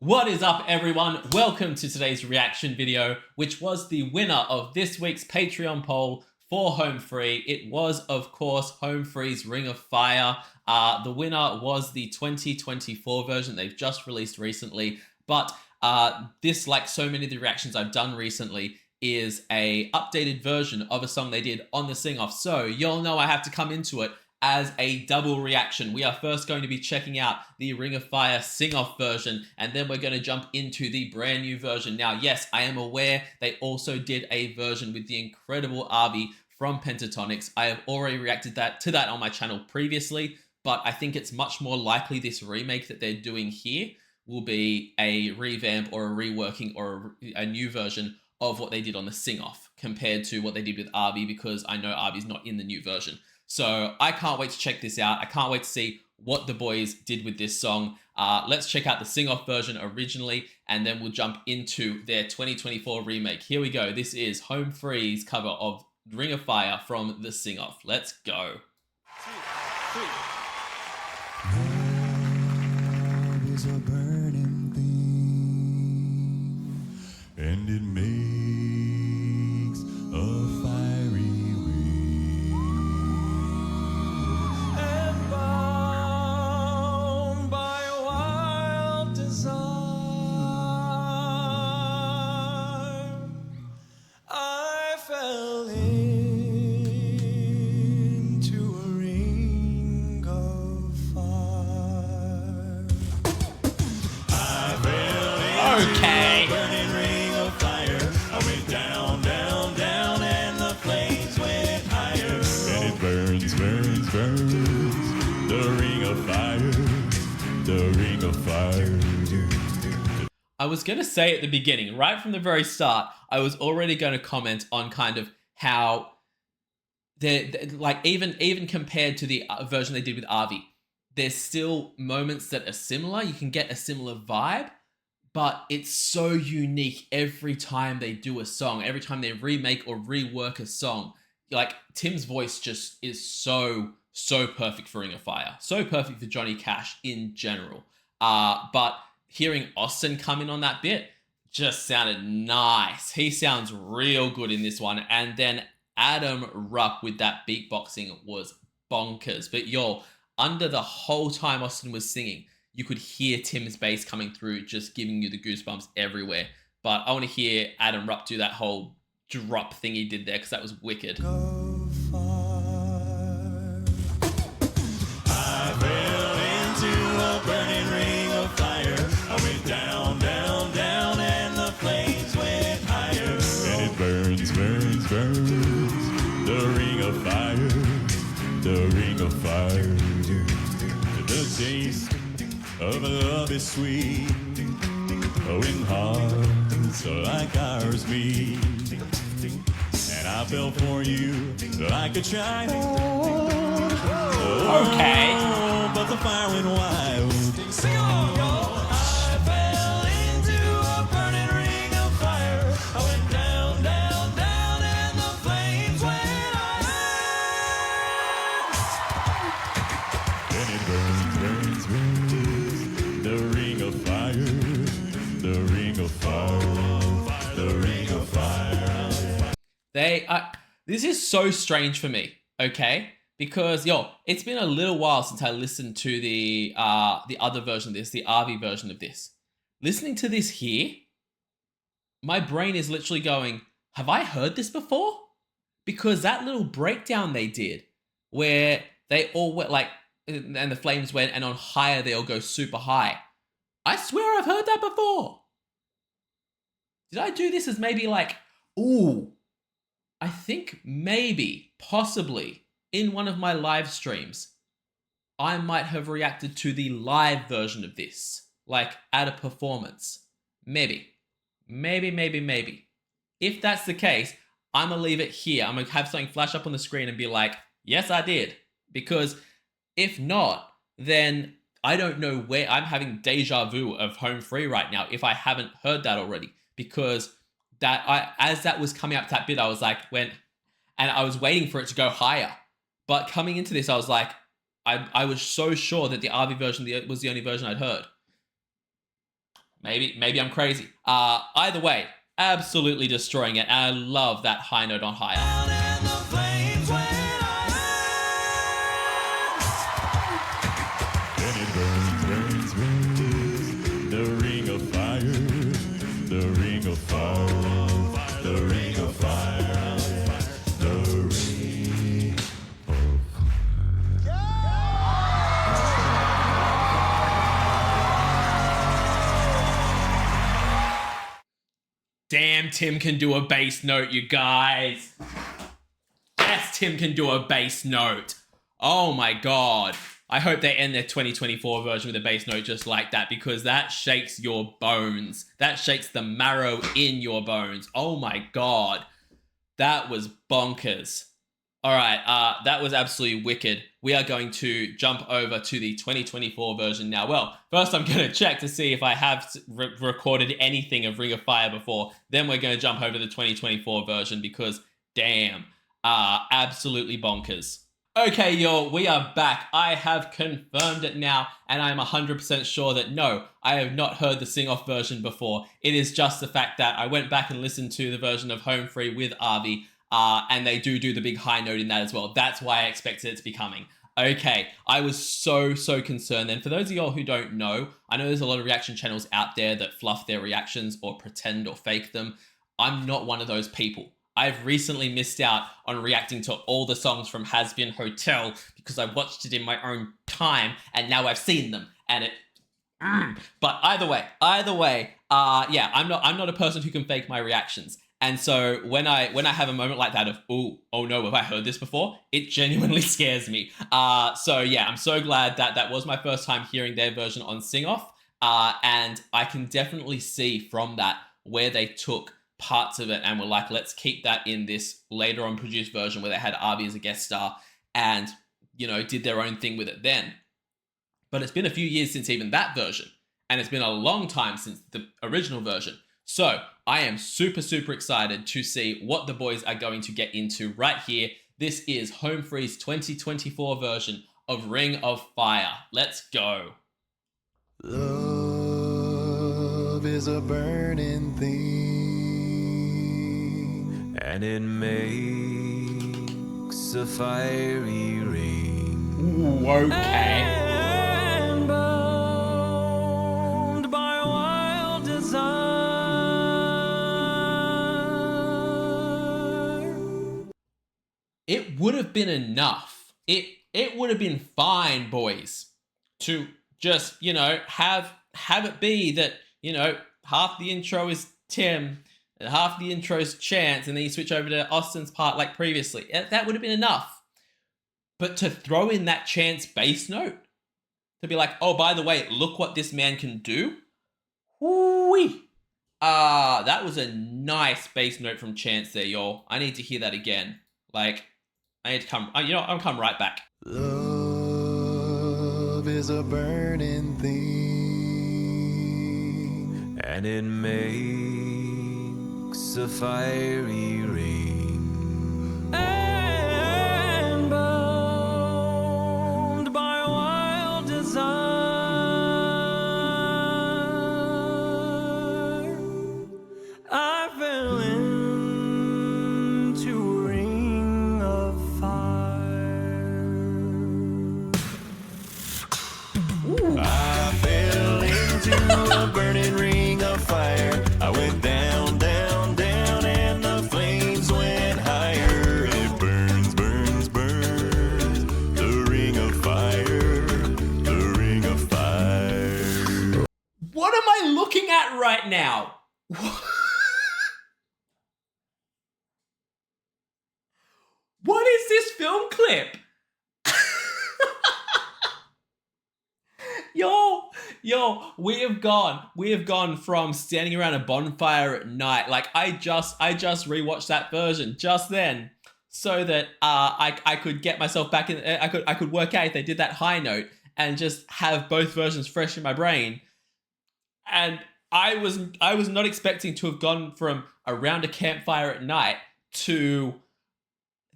What is up, everyone? Welcome to today's reaction video, which was the winner of this week's Patreon poll for Home Free. It was, of course, Home Free's Ring of Fire. The winner was the 2024 version they've just released recently, but this, like so many of the reactions I've done recently, is a updated version of a song they did on the sing-off. So you'll know I have to come into it as a double reaction. We are first going to be checking out the Ring of Fire sing-off version, and then we're going to jump into the brand new version. Now, yes, I am aware they also did a version with the incredible Avi from Pentatonix. I have already reacted to that on my channel previously, but I think it's much more likely this remake that they're doing here will be a revamp or a reworking or a new version of what they did on the sing-off compared to what they did with Avi, because I know Avi's not in the new version. So I can't wait to check this out. I can't wait to see what the boys did with this song. Let's check out the sing-off version originally, and then we'll jump into their 2024 remake. Here we go. This is Home Free's cover of Ring of Fire from the sing-off. Let's go. 2, 3. Love is a burning thing, and it makes a fiery ring, and bound by a wild desire, I fell into a ring of fire. Okay. Burning ring of fire. I went down, down, down, and the flames went higher. And it burns, burns, burns. The ring of fire. The ring of fire. I was going to say at the beginning, right from the very start, I was already going to comment on kind of how they're like, even compared to the version they did with Avi, there's still moments that are similar. You can get a similar vibe, but it's so unique every time they do a song, every time they remake or rework a song. Like, Tim's voice just is so perfect for Ring of Fire. So perfect for Johnny Cash in general. But hearing Austin come in on that bit just sounded nice. He sounds real good in this one. And then Adam Rupp with that beatboxing was bonkers. But yo, under the whole time Austin was singing, you could hear Tim's bass coming through, just giving you the goosebumps everywhere. But I want to hear Adam Rupp do that whole drop thing he did there, because that was wicked. Of fire. I fell into a burning ring of fire. I went down, down, down, and the flames went higher. And it burns, burns, burns. The ring of fire. The ring of fire. The taste of love is sweet, when hearts like ours meet. And I fell for you like a child. Okay. Oh, but the fire went wild. Sing along, y'all. I fell into a burning ring of fire. I went down, down, down, and the flames went higher. And it burns, burns, burns. The ring of fire. The ring of fire. The ring of fire. This is so strange for me, okay? Because, yo, it's been a little while since I listened to the other version of this, the Avi version of this. Listening to this here, my brain is literally going, have I heard this before? Because that little breakdown they did, where they all went like, and the flames went, and on higher they all go super high. I swear I've heard that before. Did I do this as maybe like, ooh, I think maybe, possibly, in one of my live streams, I might have reacted to the live version of this, like at a performance. Maybe. If that's the case, I'm gonna leave it here. I'm gonna have something flash up on the screen and be like, yes, I did. Because if not, then I don't know where. I'm having deja vu of Home Free right now if I haven't heard that already. Because as that was coming up to that bit, I was like, and I was waiting for it to go higher. But coming into this, I was like, I was so sure that the Avi version was the only version I'd heard. Maybe I'm crazy. Either way, absolutely destroying it. And I love that high note on higher. And the flames went higher. Then it burns, burns, burns. The ring of fire, the ring of fire, the ring of fire, the ring of fire. Damn, Tim can do a bass note, you guys. Yes, Tim can do a bass note. Oh my god. I hope they end their 2024 version with a bass note just like that, because that shakes your bones. That shakes the marrow in your bones. Oh my god. That was bonkers. All right, that was absolutely wicked. We are going to jump over to the 2024 version now. Well, first I'm going to check to see if I have recorded anything of Ring of Fire before. Then we're going to jump over to the 2024 version because, damn, absolutely bonkers. Okay, y'all, we are back. I have confirmed it now, and I'm 100% sure that no, I have not heard the sing-off version before. It is just the fact that I went back and listened to the version of Home Free with Avi, and they do the big high note in that as well. That's why I expected it to be coming. Okay, I was so concerned then. For those of y'all who don't know, I know there's a lot of reaction channels out there that fluff their reactions or pretend or fake them. I'm not one of those people. I've recently missed out on reacting to all the songs from Has Been Hotel because I watched it in my own time and now I've seen them and it... But either way, yeah, I'm not a person who can fake my reactions. And so when I have a moment like that of, oh no, have I heard this before? It genuinely scares me. So yeah, I'm so glad that was my first time hearing their version on Sing Off. And I can definitely see from that where they took parts of it and were like, let's keep that in this later on produced version where they had Avi as a guest star and, you know, did their own thing with it then. But it's been a few years since even that version, and it's been a long time since the original version. So I am super excited to see what the boys are going to get into right here. This is Home Free's 2024 version of Ring of Fire. Let's go. Love is a burning thing, and it makes a fiery ring. Ooh, okay. And bound by wild desire. It would have been enough. It would have been fine, boys, to just, you know, have it be that, you know, half the intro is Tim and half the intro is Chance, and then you switch over to Austin's part like previously. That would have been enough. But to throw in that Chance bass note, to be like, oh, by the way, look what this man can do. Whoo-wee. That was a nice bass note from Chance there, y'all. I need to hear that again. Like, I need to come, you know, I'll come right back. Love is a burning thing, and it makes a fiery ring. And bound by wild desire, I fell into a ring of fire. Ooh. I fell into a burning ring of fire. I went down, down, down, and the flames went higher. It burns, burns, burns. The ring of fire, the ring of fire. What am I looking at right now? What is this film clip? Yo, we have gone from standing around a bonfire at night. Like I just rewatched that version just then so that I could get myself back in. I could work out if they did that high note and just have both versions fresh in my brain. And I was not expecting to have gone from around a campfire at night to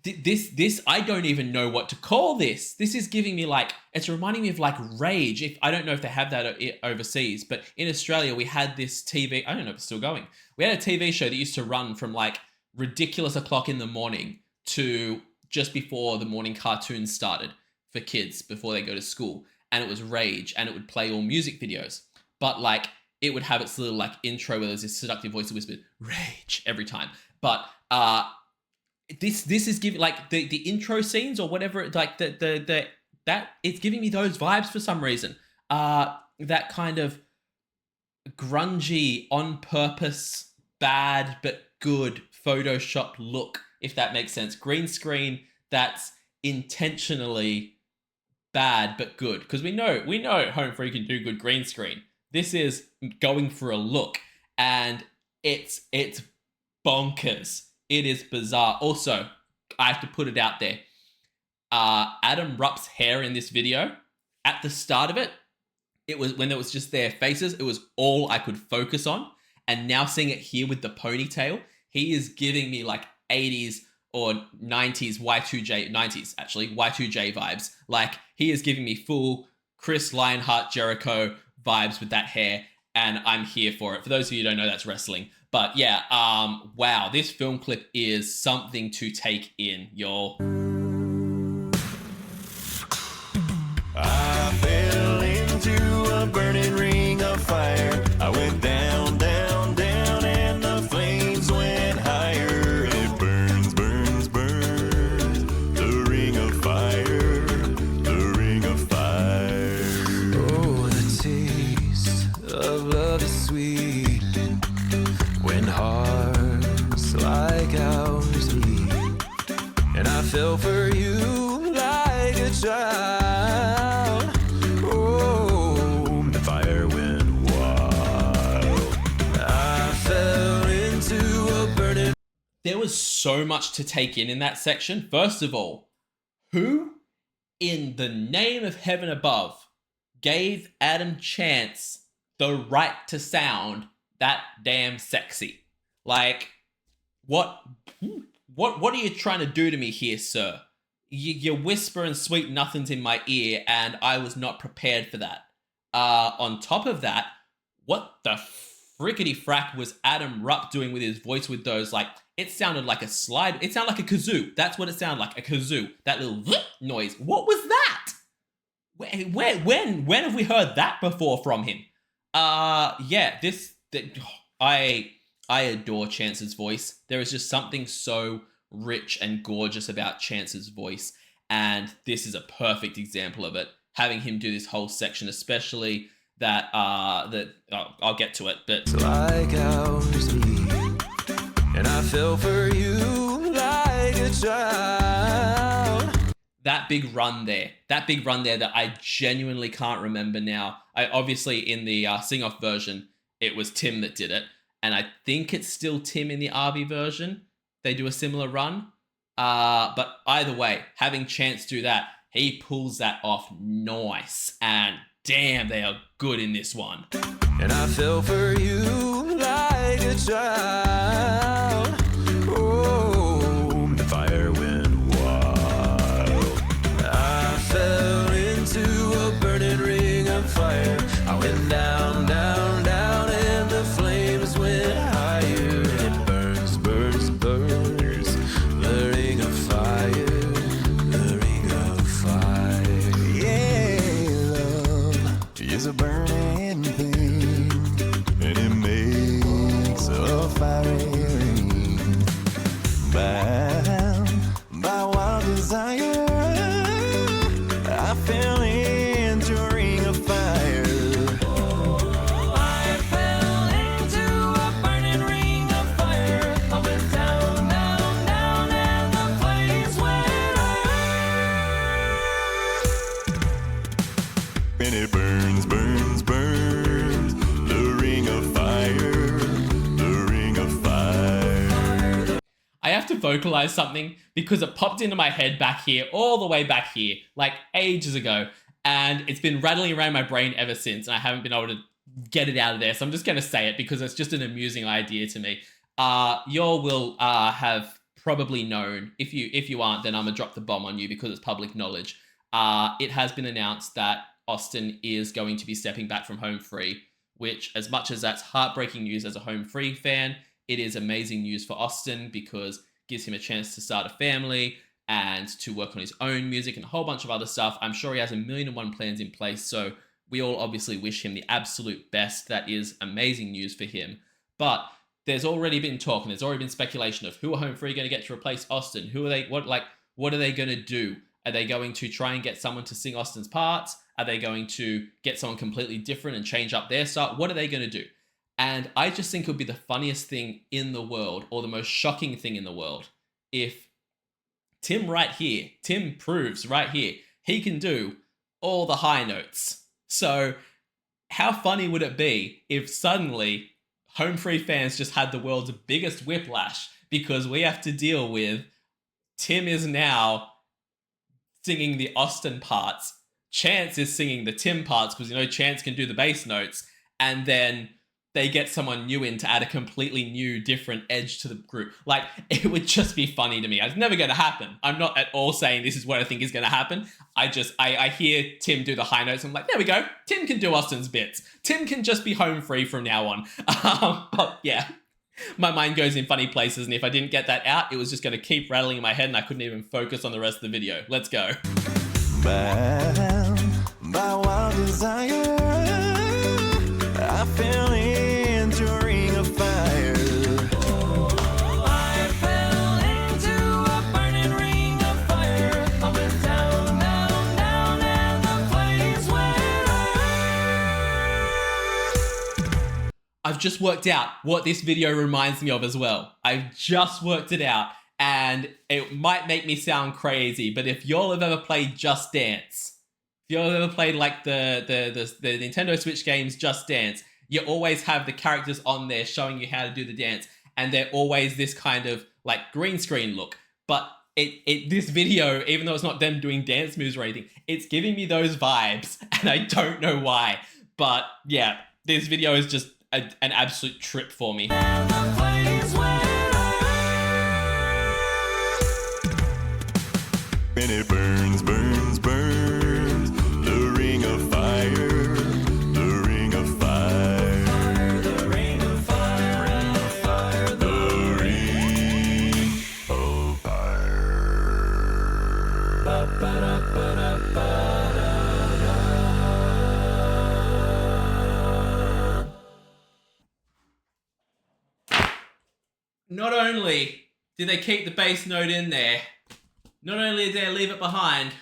This I don't even know what to call this. This is giving me like, it's reminding me of like Rage. If I don't know if they have that overseas, but in Australia we had this TV. I don't know if it's still going. We had a TV show that used to run from like ridiculous o'clock in the morning to just before the morning cartoons started for kids before they go to school, and it was Rage, and it would play all music videos, but like it would have its little like intro where there's this seductive voice that whispered Rage every time. But this is giving like the intro scenes or whatever, like the that it's giving me those vibes for some reason. That kind of grungy, on purpose, bad but good Photoshop look, if that makes sense. Green screen that's intentionally bad but good, because we know Home Free can do good green screen. This is going for a look, and it's bonkers. It is bizarre. Also, I have to put it out there. Adam Rupp's hair in this video, at the start of it, it was when it was just their faces, it was all I could focus on. And now seeing it here with the ponytail, he is giving me like 80s or 90s Y2J, 90s actually, Y2J vibes. Like he is giving me full Chris Lionheart Jericho vibes with that hair, and I'm here for it. For those of you who don't know, that's wrestling. But yeah, wow, this film clip is something to take in, y'all. I fell into a burning ring of fire. I went down, down, down, and the flames went higher. It burns, burns, burns, the ring of fire, the ring of fire. Oh, the taste of love is sweet when hearts like ours meet. And I fell for you like a child. Oh, the fire went wild. I fell into a burning. There was so much to take in that section. First of all, who in the name of heaven above gave Adam Chance the right to sound that damn sexy? Like, what are you trying to do to me here, sir? You whisper and sweet nothings in my ear, and I was not prepared for that. On top of that, what the frickety frack was Adam Rupp doing with his voice with those, like, it sounded like a slide. It sounded like a kazoo. That's what it sounded like, a kazoo. That little noise. What was that? When have we heard that before from him? Yeah, I adore Chance's voice. There is just something so rich and gorgeous about Chance's voice, and this is a perfect example of it. Having him do this whole section, especially that I'll get to it, but Like ours meet, and I fell for you like a child. that big run there that I genuinely can't remember now. I obviously in the sing-off version, it was Tim that did it, and I think it's still Tim in the RB version. They do a similar run. But either way, having Chance do that, he pulls that off nice. And damn, they are good in this one. And I fell for you like a child. Oh, the fire went wild. I fell into a burning ring of fire. I went down, down, down, and the flames went higher. It burns, burns, burns, the ring of fire, the ring of fire. Yeah, love is a burning thing, and it makes a fiery ring. Bound by wild desire, I fell into a ring of fire. I fell into a burning ring of fire. I went down, down, down, and the flames went higher. And it burns, burns, burns, the ring of fire, the ring of fire. I have to vocalize something because it popped into my head back here, all the way back here, like ages ago. And it's been rattling around my brain ever since, and I haven't been able to get it out of there. So I'm just going to say it because it's just an amusing idea to me. Y'all will have probably known. If you aren't, then I'm gonna drop the bomb on you because it's public knowledge. It has been announced that Austin is going to be stepping back from Home Free, which, as much as that's heartbreaking news as a Home Free fan, it is amazing news for Austin because it gives him a chance to start a family and to work on his own music and a whole bunch of other stuff. I'm sure he has 1,000,001 plans in place, so we all obviously wish him the absolute best. That is amazing news for him. But there's already been talk and there's already been speculation of who are Home Free going to get to replace Austin. Who are they? What are they going to do? Are they going to try and get someone to sing Austin's parts? Are they going to get someone completely different and change up their style? What are they going to do? And I just think it would be the funniest thing in the world, or the most shocking thing in the world, if Tim proves right here, he can do all the high notes. So how funny would it be if suddenly Home Free fans just had the world's biggest whiplash because we have to deal with Tim is now singing the Austin parts, Chance is singing the Tim parts because, you know, Chance can do the bass notes, and then they get someone new in to add a completely new, different edge to the group. Like, it would just be funny to me. It's never going to happen. I'm not at all saying this is what I think is going to happen. I hear Tim do the high notes. I'm like, there we go. Tim can do Austin's bits. Tim can just be Home Free from now on. But yeah, my mind goes in funny places. And if I didn't get that out, it was just going to keep rattling in my head and I couldn't even focus on the rest of the video. Let's go. Bound by wild desire, I fell into a ring of fire. I fell into a burning ring of fire. I went down, down, down, and the flames went higher. I've just worked out what this video reminds me of as well. I've just worked it out, and it might make me sound crazy, but if y'all have ever played Just Dance, if y'all have ever played like the Nintendo Switch games Just Dance, you always have the characters on there showing you how to do the dance, and they're always this kind of like green screen look. But this video, even though it's not them doing dance moves or anything, it's giving me those vibes, and I don't know why. But yeah, this video is just an absolute trip for me. And it burns, burns, burns, the ring of fire, the ring of fire, the ring of fire, ring of fire, the ring of fire. Not only did they keep the bass note in there, not only did they leave it behind,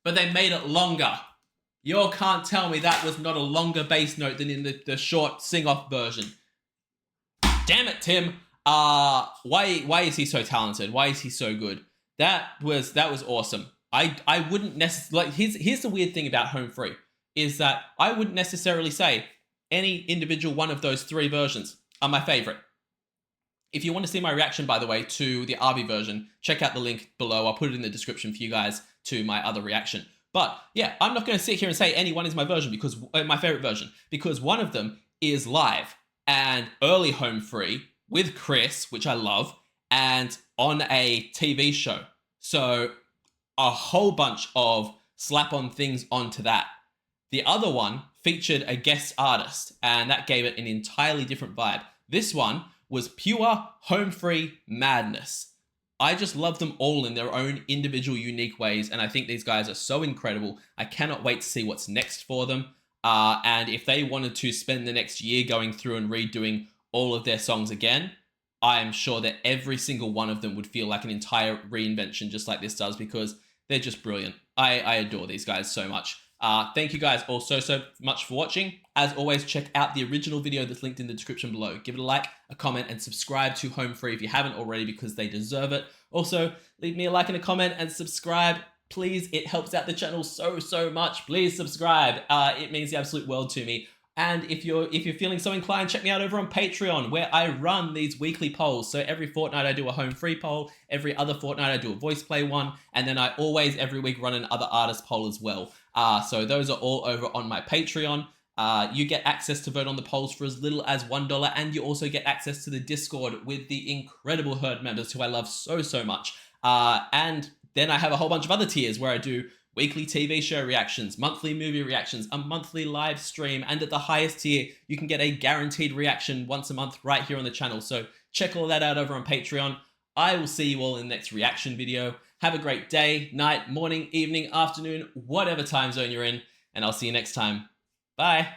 but they made it longer. Y'all can't tell me that was not a longer bass note than in the short sing-off version. Damn it, Tim. Why is he so talented? Why is he so good? That was awesome. I wouldn't necessarily, like, here's the weird thing about Home Free, is that I wouldn't necessarily say any individual one of those three versions are my favorite. If you want to see my reaction, by the way, to the RV version, check out the link below. I'll put it in the description for you guys to my other reaction. But yeah, I'm not going to sit here and say any one is my version because my favorite version, because one of them is live and early Home Free with Chris, which I love, and on a TV show. So a whole bunch of slap-on things onto that. The other one featured a guest artist, and that gave it an entirely different vibe. This one was pure Home Free madness. I just love them all in their own individual, unique ways, and I think these guys are so incredible. I cannot wait to see what's next for them. And if they wanted to spend the next year going through and redoing all of their songs again, I am sure that every single one of them would feel like an entire reinvention, just like this does, because they're just brilliant. I adore these guys so much. Thank you guys all so much for watching. As always, check out the original video that's linked in the description below. Give it a like, a comment, and subscribe to Home Free if you haven't already, because they deserve it. Also, leave me a like and a comment and subscribe. Please, it helps out the channel so much. Please subscribe. It means the absolute world to me. And if you're feeling so inclined, check me out over on Patreon, where I run these weekly polls. So every fortnight I do a Home Free poll, every other fortnight I do a voice play one, and then I always every week run an other artist poll as well. So those are all over on my Patreon. You get access to vote on the polls for as little as $1, and you also get access to the Discord with the incredible Herd members who I love so, so much. And then I have a whole bunch of other tiers where I do weekly TV show reactions, monthly movie reactions, a monthly live stream, and at the highest tier, you can get a guaranteed reaction once a month right here on the channel. So check all that out over on Patreon. I will see you all in the next reaction video. Have a great day, night, morning, evening, afternoon, whatever time zone you're in, and I'll see you next time. Bye.